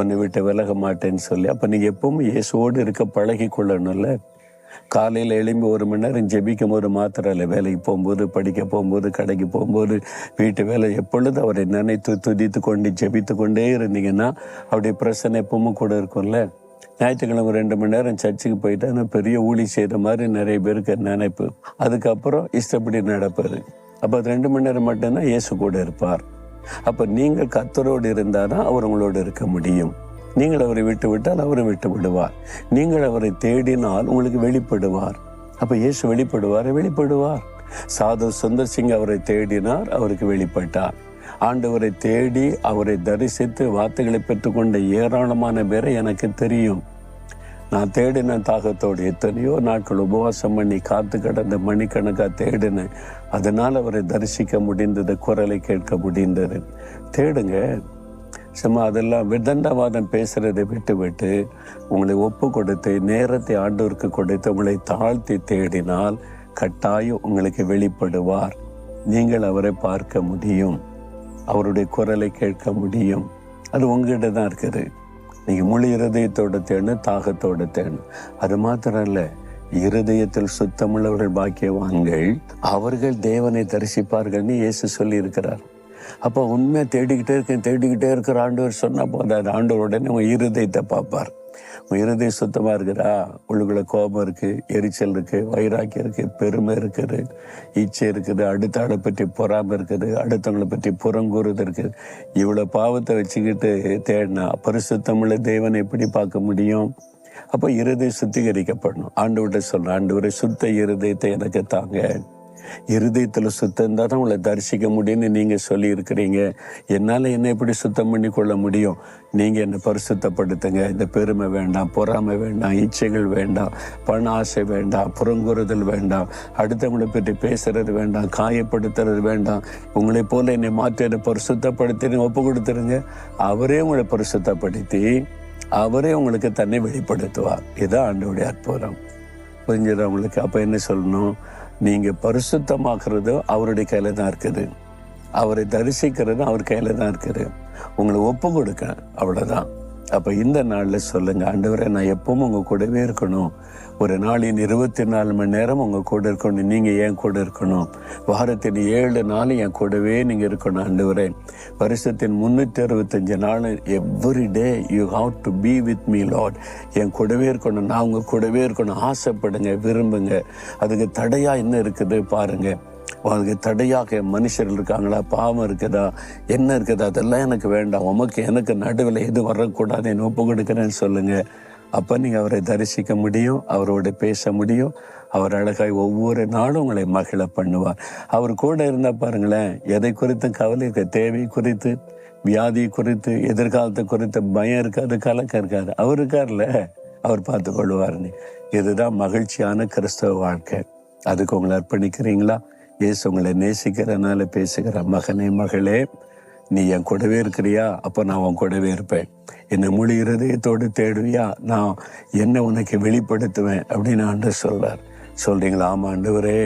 உன்னை விட்டு விலக மாட்டேன்னு சொல்லி. அப்போ நீங்கள் எப்பவும் இயேசுவோடு இருக்க பழகி கொள்ளணும்ல. காலையில் எழும்பி 1 மணி நேரம் ஜெபிக்கும் போது மாத்திரம் இல்லை, வேலைக்கு போகும்போது, படிக்க போகும்போது, கடைக்கு போகும்போது, வீட்டு வேலை, எப்பொழுது அவரை நினைத்து துதித்து கொண்டு ஜெபித்து கொண்டே இருந்தீங்கன்னா அவருடைய பிரச்சனை எப்பவும் கூட இருக்கும்ல. ஞாயிற்றுக்கிழமை 2 மணி நேரம் சர்ச்சுக்கு போயிட்டா பெரிய ஊழி செய்கிற மாதிரி நிறைய பேருக்கு நினைப்பு. அதுக்கப்புறம் இஷ்டப்படி நடப்பார். அப்போ அது 2 மணி நேரம் மட்டும்தான் இயேசு கூட இருப்பார். அப்போ நீங்கள் கர்த்தரோடு இருந்தால் தான் அவர் உங்களோடு இருக்க முடியும். நீங்கள் அவரை விட்டு விட்டால் அவரை விட்டு விடுவார். நீங்கள் அவரை தேடினால் உங்களுக்கு வெளிப்படுவார். அப்போ இயேசு வெளிப்படுவார். சாது சுந்தர் சிங் அவரை தேடினார், அவருக்கு வெளிப்பட்டார். ஆண்டவரை தேடி அவரை தரிசித்து வார்த்தைகளை பெற்றுக்கொண்ட ஏராளமான பேரை எனக்கு தெரியும். நான் தேடின தாகத்தோடு எத்தனையோ நாட்கள் உபவாசம் பண்ணி காத்து கடந்த மணிக்கணக்காக தேடினேன். அதனால் அவரை தரிசிக்க முடிந்தது, குரலை கேட்க முடிந்தது. தேடுங்க. சும்மா அதெல்லாம் விதண்டவாதம் பேசுறதை விட்டு உங்களை ஒப்பு கொடுத்து நேரத்தை ஆண்டவருக்கு கொடுத்து உங்களை தாழ்த்தி தேடினால் கட்டாயம் உங்களுக்கு வெளிப்படுவார். நீங்கள் அவரை பார்க்க முடியும், அவருடைய குரலை கேட்க முடியும். அது உங்ககிட்ட தான் இருக்குது. நீங்கள் முழு இருதயத்தோடு தேடணும், தாகத்தோடு தேடணும். அது மாத்திரம் இல்லை, இருதயத்தில் சுத்தமுள்ளவர்கள் பாக்கியவான்கள், அவர்கள் தேவனை தரிசிப்பார்கள்னு இயேசு சொல்லி இருக்கிறார். அப்போ உண்மையை தேடிக்கிட்டே இருக்கிற ஆண்டவர் சொன்னால் போதாது. ஆண்டவர் உடனே உங்கள் இருதயத்தை பார்ப்பார். உங்கள் இருதயம் சுத்தமாக இருக்குதா? உள்ளுக்குள்ள கோபம் இருக்குது, எரிச்சல் இருக்குது, வைராக்கியம் இருக்குது, பெருமை இருக்குது, இச்சை இருக்குது, அடுத்த ஆளை பற்றி பொறாமை இருக்குது, அடுத்தவங்களை பற்றி புறங்கூறுது இருக்குது. இவ்வளோ பாவத்தை வச்சுக்கிட்டு தேடினா பரிசுத்தமுள்ள தேவனை எப்படி பார்க்க முடியும்? அப்போ இருதயம் சுத்திகரிக்கப்படணும். ஆண்டவர்கிட்ட சொல்கிறேன், ஆண்டவரை சுத்த இருதயத்தை எனக்கு தாங்க. இருதயத்தில் சுத்தம் இருந்தால் தான் உங்களை தரிசிக்க முடியும்னு நீங்கள் சொல்லி இருக்கிறீங்க. என்னால் என்ன எப்படி சுத்தம் பண்ணி கொள்ள முடியும்? நீங்கள் என்னை பரிசுத்தப்படுத்துங்க. இந்த பெருமை வேண்டாம், பொறாமை வேண்டாம், இச்சைகள் வேண்டாம், பண ஆசை வேண்டாம், புறங்குறுதல் வேண்டாம், அடுத்தவங்களை பற்றி பேசுறது வேண்டாம், காயப்படுத்துறது வேண்டாம். உங்களை போல என்னை மாற்றி என்னை பரிசுத்தப்படுத்தி ஒப்பு கொடுத்துருங்க. அவரே உங்களை பரிசுத்தப்படுத்தி அவரே உங்களுக்கு தன்னை வெளிப்படுத்துவார். இதுதான் ஆண்டவருடைய அற்புதம். புரிஞ்சுதா உங்களுக்கு? அப்போ என்ன சொல்லணும்? நீங்கள் பரிசுத்தமாக்குறது அவருடைய கையில் தான் இருக்குது, அவரை தரிசிக்கிறது அவர் கையில் தான் இருக்குது. உங்களை ஒப்பு கொடுக்க, அவ்வளோதான். அப்போ இந்த நாளில் சொல்லுங்கள், ஆண்டவரே நான் எப்பவும் உங்கள் கூடவே இருக்கணும். ஒரு நாளின் 24 மணி நேரம் உங்கள் கூட இருக்கணும். நீங்கள் என் கூட இருக்கணும். வாரத்தின் 7 நாள் என் கூடவே நீங்கள் இருக்கணும். ஆண்டவரே, வருஷத்தின் 365 நாள் every day you have to be with me lord. என் கூடவே இருக்கணும், நான் உங்கள் கூடவே இருக்கணும். ஆசைப்படுங்க, விரும்புங்க. அதுக்கு தடையாக என்ன இருக்குது பாருங்கள். அதுக்கு தடையாக மனுஷர்கள் இருக்காங்களா, பாவம் இருக்குதா, என்ன இருக்குதா, அதெல்லாம் எனக்கு வேண்டாம். உமக்கு எனக்கு நடுவில் எது வரக்கூடாது, என்ன ஒப்பு கொடுக்குறேன்னு சொல்லுங்கள். அப்போ நீங்கள் அவரை தரிசிக்க முடியும், அவரோட பேச முடியும். அவர் அழகாய் ஒவ்வொரு நாளும் உங்களை மகிழ பண்ணுவார். அவர் கூட இருந்தால் பாருங்களேன், எதை குறித்து கவலை இருக்க, தேவை குறித்து, வியாதி குறித்து, எதிர்காலத்தை குறித்து பயம் இருக்காது, கலக்கம் இருக்காது. அவர் இருக்கார்ல, அவர் பார்த்து கொள்வார்னு. இதுதான் மகிழ்ச்சியான கிறிஸ்தவ வாழ்க்கை. அதுக்கு உங்களை அர்ப்பணிக்கிறீங்களா? இயேசு உங்களை நேசிக்கிறனால பேசுகிற, மகனே மகளே நீ என் கூடவே இருக்கிறியா? அப்போ நான் உன் கூடவே இருப்பேன். என்னை முழு இருதயத்தோடு தேடுவியா? நான் என்ன உனக்கு வெளிப்படுத்துவேன் அப்படின்னு ஆண்டவர் சொல்கிறார். சொல்கிறீங்களா? ஆமாம் ஆண்டவரே,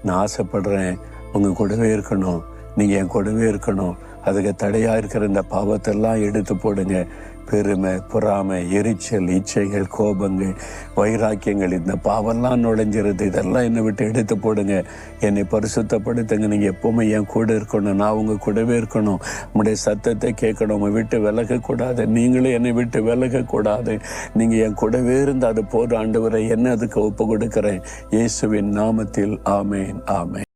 நான் ஆசைப்படுறேன் உங்கள் கூடவே இருக்கணும், நீங்கள் என் கூடவே இருக்கணும். அதுக்கு தடையாக இருக்கிற இந்த பாவத்தெல்லாம் எடுத்து போடுங்க. பெருமை, பொறாமை, எரிச்சல், இச்சைகள், கோபங்கள், வைராக்கியங்கள், இந்த பாவெல்லாம் நுழைஞ்சிருது. இதெல்லாம் என்னை விட்டு எடுத்து போடுங்க. என்னை பரிசுத்தப்படுத்துங்க. நீங்கள் எப்பவுமே என் கூட இருக்கணும், நான் உங்கள் கூடவே இருக்கணும். உங்களுடைய சத்தத்தை கேட்கணும். உங்களை விட்டு விலகக்கூடாது, நீங்களும் என்னை விட்டு விலகக்கூடாது. நீங்கள் என் கூடவே இருந்து அது போதும் ஆண்டவரை, என்ன அதுக்கு ஒப்பு கொடுக்குறேன். இயேசுவின் நாமத்தில் ஆமேன், ஆமேன்.